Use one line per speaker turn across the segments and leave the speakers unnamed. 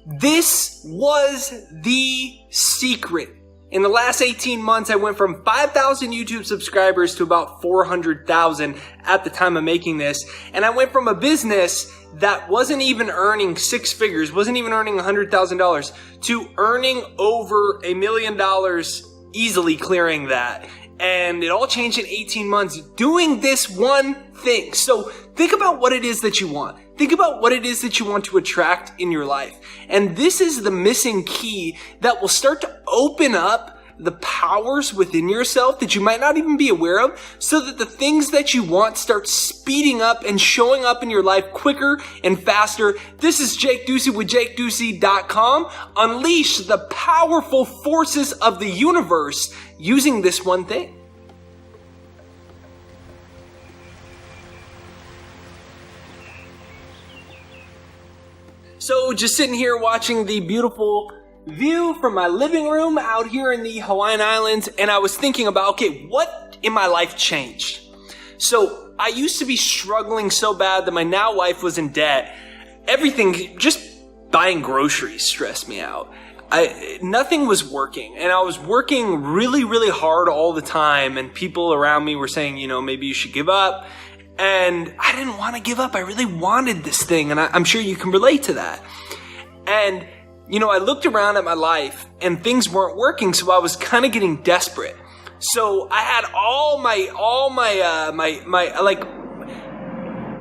This was the secret. In the last 18 months, I went from 5,000 YouTube subscribers to about 400,000 at the time of making this. And I went from a business that wasn't even earning six figures, wasn't even earning $100,000, to earning over $1 million, easily clearing that. And it all changed in 18 months doing this one thing. So think about what it is that you want. Think about what it is that you want to attract in your life. And this is the missing key that will start to open up the powers within yourself that you might not even be aware of, so that the things that you want start speeding up and showing up in your life quicker and faster. This is Jake Ducey with JakeDucey.com. Unleash the powerful forces of the universe using this one thing. So just sitting here watching the beautiful view from my living room out here in the Hawaiian Islands, and I was thinking about, okay, what in my life changed? So I used to be struggling so bad that my now wife was in debt. Everything, just buying groceries stressed me out. Nothing was working, and I was working really, really hard all the time, and people around me were saying, maybe you should give up. And I didn't want to give up. I really wanted this thing, and I'm sure you can relate to that. And I looked around at my life and things weren't working, so I was kind of getting desperate. So I had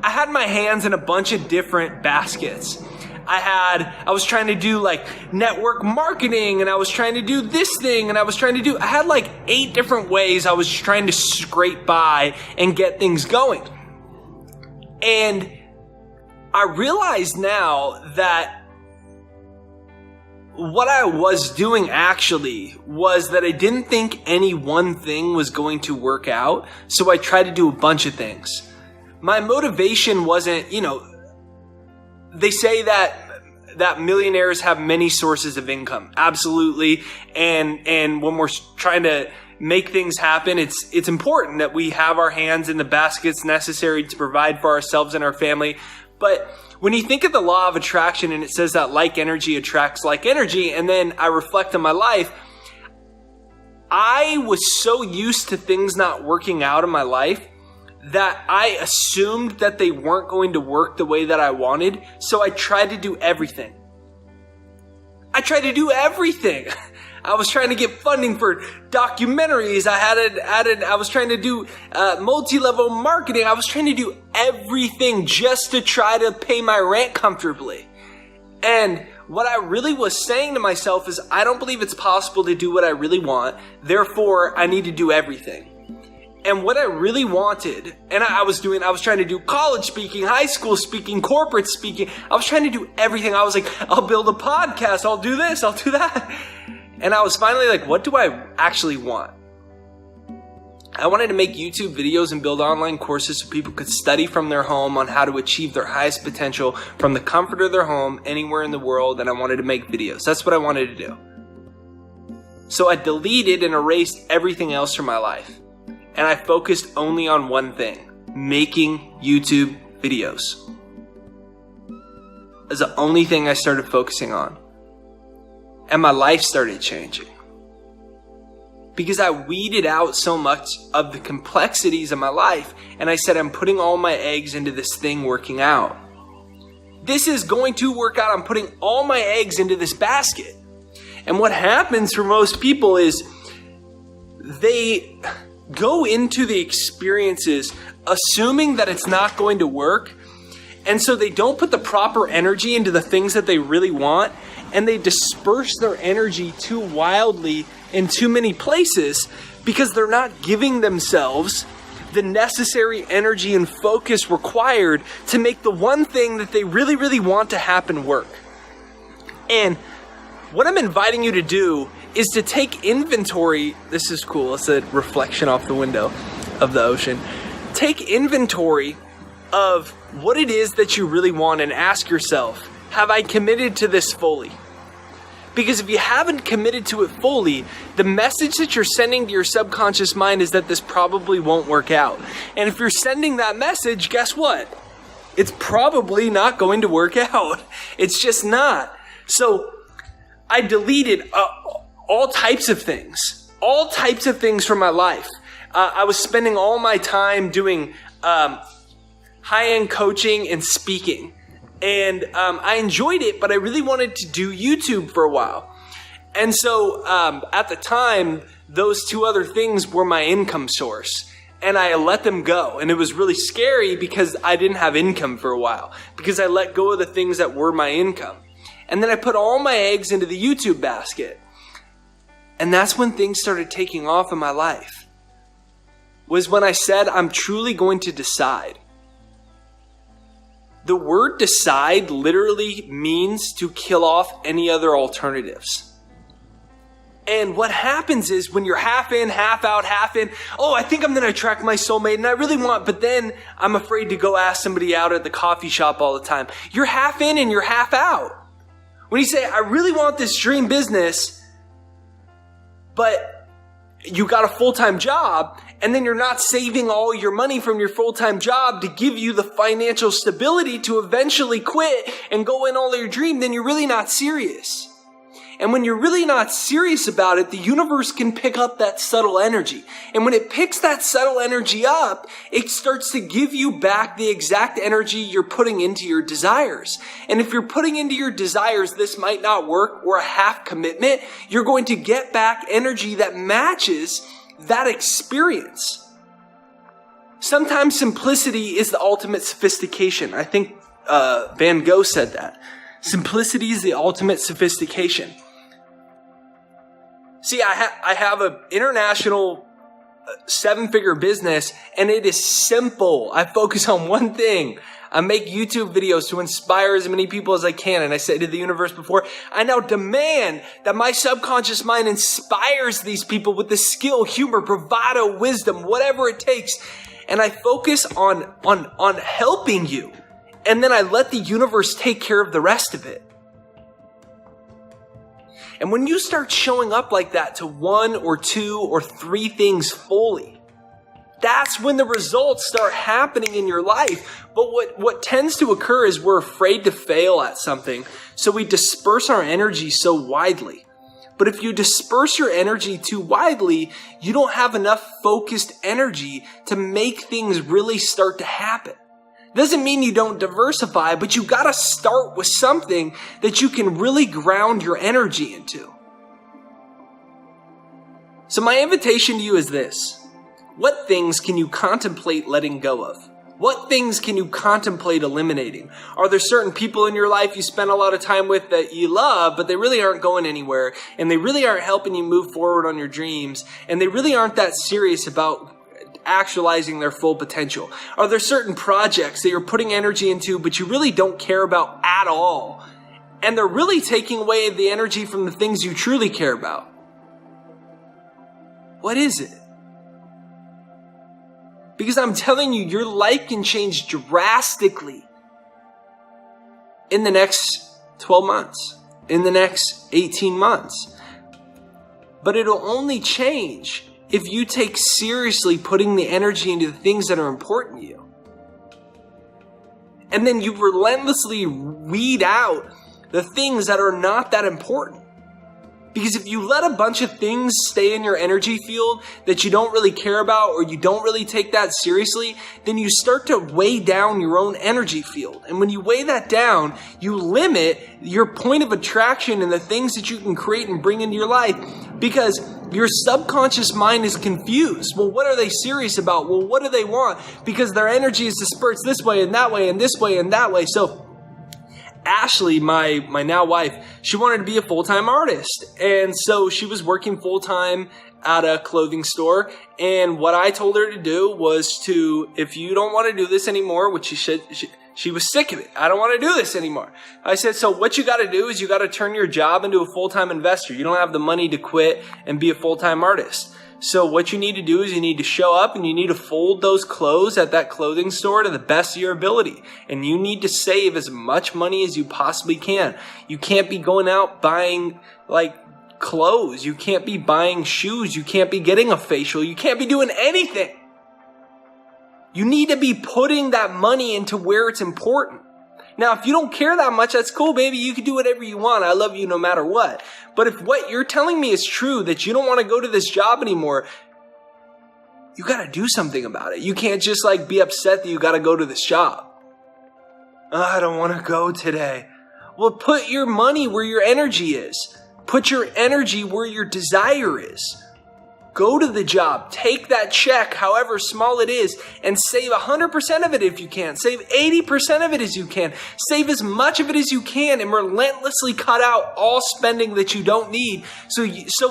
I had my hands in a bunch of different baskets. I was trying to do network marketing, and I was trying to do this thing, and I had 8 different ways I was trying to scrape by and get things going. And I realize now that what I was doing actually was that I didn't think any one thing was going to work out, so I tried to do a bunch of things. My motivation wasn't, they say that millionaires have many sources of income. Absolutely. And when we're trying to make things happen, it's important that we have our hands in the baskets necessary to provide for ourselves and our family. But when you think of the law of attraction, and it says that like energy attracts like energy, and then I reflect on my life, I was so used to things not working out in my life that I assumed that they weren't going to work the way that I wanted. So I tried to do everything. I was trying to get funding for documentaries. I was trying to do multi-level marketing. I was trying to do everything just to try to pay my rent comfortably. And what I really was saying to myself is, I don't believe it's possible to do what I really want. Therefore, I need to do everything. And what I really wanted, and I was trying to do college speaking, high school speaking, corporate speaking. I was trying to do everything. I was like, I'll build a podcast. I'll do this. I'll do that. And I was finally like, what do I actually want? I wanted to make YouTube videos and build online courses so people could study from their home on how to achieve their highest potential from the comfort of their home anywhere in the world. And I wanted to make videos. That's what I wanted to do. So I deleted and erased everything else from my life. And I focused only on one thing: making YouTube videos. That's the only thing I started focusing on. And my life started changing. Because I weeded out so much of the complexities of my life. And I said, I'm putting all my eggs into this thing working out. This is going to work out. I'm putting all my eggs into this basket. And what happens for most people is they go into the experiences assuming that it's not going to work. And so they don't put the proper energy into the things that they really want. And they disperse their energy too wildly in too many places because they're not giving themselves the necessary energy and focus required to make the one thing that they really, really want to happen work. And what I'm inviting you to do is to take inventory. This is cool. It's a reflection off the window of the ocean. Take inventory of what it is that you really want and ask yourself, have I committed to this fully? Because if you haven't committed to it fully, the message that you're sending to your subconscious mind is that this probably won't work out. And if you're sending that message, guess what? It's probably not going to work out. It's just not. So I deleted all types of things from my life. I was spending all my time doing high-end coaching and speaking. And I enjoyed it, but I really wanted to do YouTube for a while. And so at the time, those two other things were my income source. And I let them go. And it was really scary because I didn't have income for a while. Because I let go of the things that were my income. And then I put all my eggs into the YouTube basket. And that's when things started taking off in my life. Was when I said, I'm truly going to decide. The word decide literally means to kill off any other alternatives. And what happens is when you're half in, half out, half in, oh, I think I'm going to attract my soulmate and I really want, but then I'm afraid to go ask somebody out at the coffee shop all the time. You're half in and you're half out. When you say, I really want this dream business, but you got a full-time job, and then you're not saving all your money from your full-time job to give you the financial stability to eventually quit and go in all your dream, then you're really not serious. And when you're really not serious about it, the universe can pick up that subtle energy. And when it picks that subtle energy up, it starts to give you back the exact energy you're putting into your desires. And if you're putting into your desires, this might not work, or a half commitment, you're going to get back energy that matches that experience. Sometimes simplicity is the ultimate sophistication. I think Van Gogh said that. Simplicity is the ultimate sophistication. See, I have an international 7-figure business, and it is simple. I focus on one thing. I make YouTube videos to inspire as many people as I can. And I said to the universe before, I now demand that my subconscious mind inspires these people with the skill, humor, bravado, wisdom, whatever it takes. And I focus on helping you. And then I let the universe take care of the rest of it. And when you start showing up like that to 1 or 2 or 3 things fully, that's when the results start happening in your life. But what tends to occur is we're afraid to fail at something, so we disperse our energy so widely. But if you disperse your energy too widely, you don't have enough focused energy to make things really start to happen. Doesn't mean you don't diversify, but you gotta start with something that you can really ground your energy into. So my invitation to you is this. What things can you contemplate letting go of? What things can you contemplate eliminating? Are there certain people in your life you spend a lot of time with that you love, but they really aren't going anywhere, and they really aren't helping you move forward on your dreams, and they really aren't that serious about actualizing their full potential? Are there certain projects that you're putting energy into but you really don't care about at all, and they're really taking away the energy from the things you truly care about? What is it? Because I'm telling you, your life can change drastically in the next 12 months, in the next 18 months. But it'll only change if you take seriously putting the energy into the things that are important to you. And then you relentlessly weed out the things that are not that important. Because if you let a bunch of things stay in your energy field that you don't really care about, or you don't really take that seriously, then you start to weigh down your own energy field. And when you weigh that down, you limit your point of attraction and the things that you can create and bring into your life, because your subconscious mind is confused. Well, what are they serious about? Well, what do they want? Because their energy is dispersed this way and that way and this way and that way. So Ashley, my now wife, she wanted to be a full-time artist. And so she was working full-time at a clothing store. And what I told her to do was if you don't want to do this anymore, which she was sick of it. I don't want to do this anymore. I said, so what you got to do is you got to turn your job into a full-time investor. You don't have the money to quit and be a full-time artist. So what you need to do is you need to show up and you need to fold those clothes at that clothing store to the best of your ability. And you need to save as much money as you possibly can. You can't be going out buying clothes. You can't be buying shoes. You can't be getting a facial. You can't be doing anything. You need to be putting that money into where it's important. Now, if you don't care that much, that's cool, baby. You can do whatever you want. I love you no matter what. But if what you're telling me is true, that you don't want to go to this job anymore, you got to do something about it. You can't just like be upset that you got to go to this job. I don't want to go today. Well, put your money where your energy is. Put your energy where your desire is. Go to the job, take that check, however small it is, and save 100% of it if you can. Save 80% of it as you can. Save as much of it as you can and relentlessly cut out all spending that you don't need. So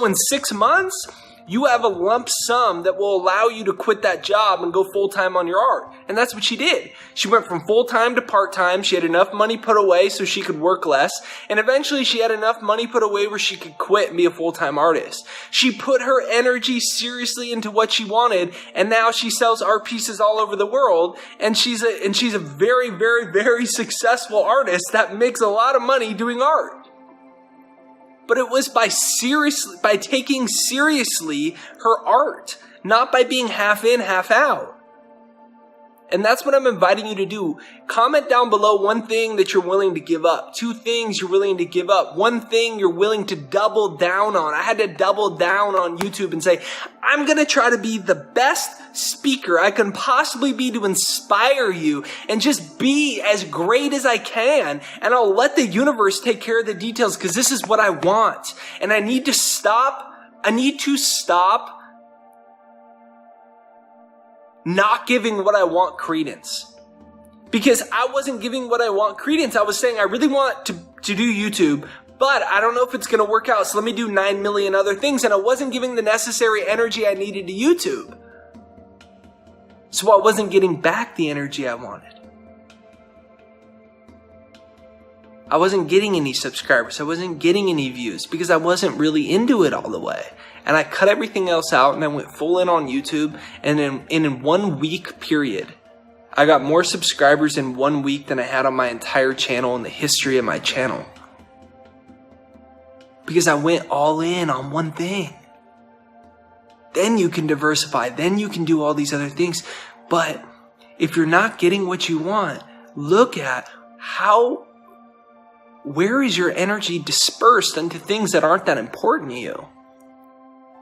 in 6 months, you have a lump sum that will allow you to quit that job and go full-time on your art. And that's what she did. She went from full-time to part-time. She had enough money put away so she could work less. And eventually she had enough money put away where she could quit and be a full-time artist. She put her energy seriously into what she wanted. And now she sells art pieces all over the world. And she's a very, very, very successful artist that makes a lot of money doing art. But it was by taking seriously her art, not by being half in, half out. And that's what I'm inviting you to do. Comment down below one thing that you're willing to give up. 2 things you're willing to give up. 1 thing you're willing to double down on. I had to double down on YouTube and say, I'm going to try to be the best speaker I can possibly be to inspire you and just be as great as I can. And I'll let the universe take care of the details because this is what I want. And I need to stop not giving what I want credence. Because I wasn't giving what I want credence. I was saying I really want to do YouTube, but I don't know if it's going to work out. So let me do 9 million other things. And I wasn't giving the necessary energy I needed to YouTube. So I wasn't getting back the energy I wanted. I wasn't getting any subscribers. I wasn't getting any views because I wasn't really into it all the way. And I cut everything else out and I went full in on YouTube. And in 1 week period, I got more subscribers in 1 week than I had on my entire channel in the history of my channel. Because I went all in on one thing. Then you can diversify. Then you can do all these other things. But if you're not getting what you want, look at where is your energy dispersed into things that aren't that important to you?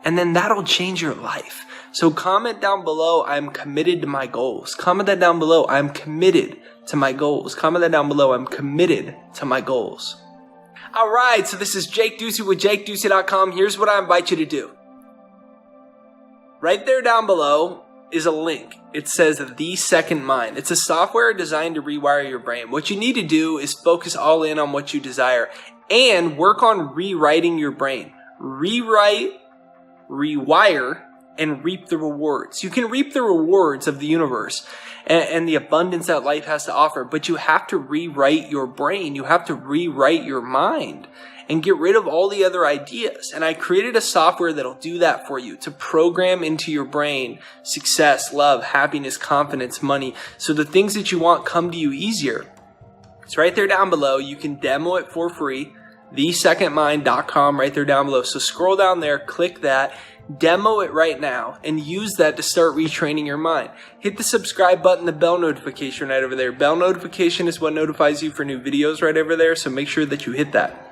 And then that'll change your life. So comment down below, I'm committed to my goals. Comment that down below, I'm committed to my goals. Comment that down below, I'm committed to my goals. All right, so this is Jake Ducey with JakeDucey.com. Here's what I invite you to do. Right there down below is a link. It says The Second Mind. It's a software designed to rewire your brain. What you need to do is focus all in on what you desire and work on rewriting your brain. Rewrite, rewire, and reap the rewards. You can reap the rewards of the universe and the abundance that life has to offer, but you have to rewrite your brain. You have to rewrite your mind and get rid of all the other ideas. And I created a software that'll do that for you to program into your brain success, love, happiness, confidence, money. So the things that you want come to you easier. It's right there down below. You can demo it for free. TheSecondMind.com right there down below. So scroll down there, click that, demo it right now, and use that to start retraining your mind. Hit the subscribe button, the bell notification right over there. Bell notification is what notifies you for new videos right over there, so make sure that you hit that.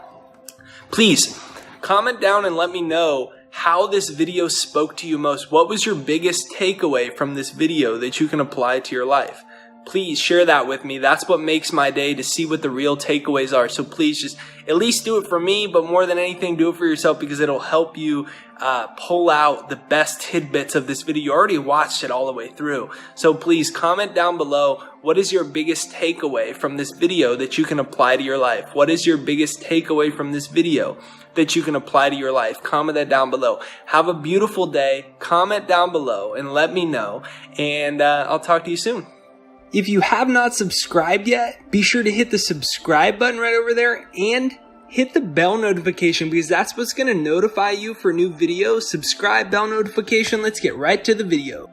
Please, comment down and let me know how this video spoke to you most. What was your biggest takeaway from this video that you can apply to your life? Please share that with me. That's what makes my day, to see what the real takeaways are. So please just at least do it for me, but more than anything, do it for yourself because it'll help you pull out the best tidbits of this video. You already watched it all the way through. So please comment down below, what is your biggest takeaway from this video that you can apply to your life? What is your biggest takeaway from this video that you can apply to your life? Comment that down below. Have a beautiful day. Comment down below and let me know. And I'll talk to you soon. If you have not subscribed yet, be sure to hit the subscribe button right over there and hit the bell notification because that's what's going to notify you for new videos. Subscribe, bell notification. Let's get right to the video.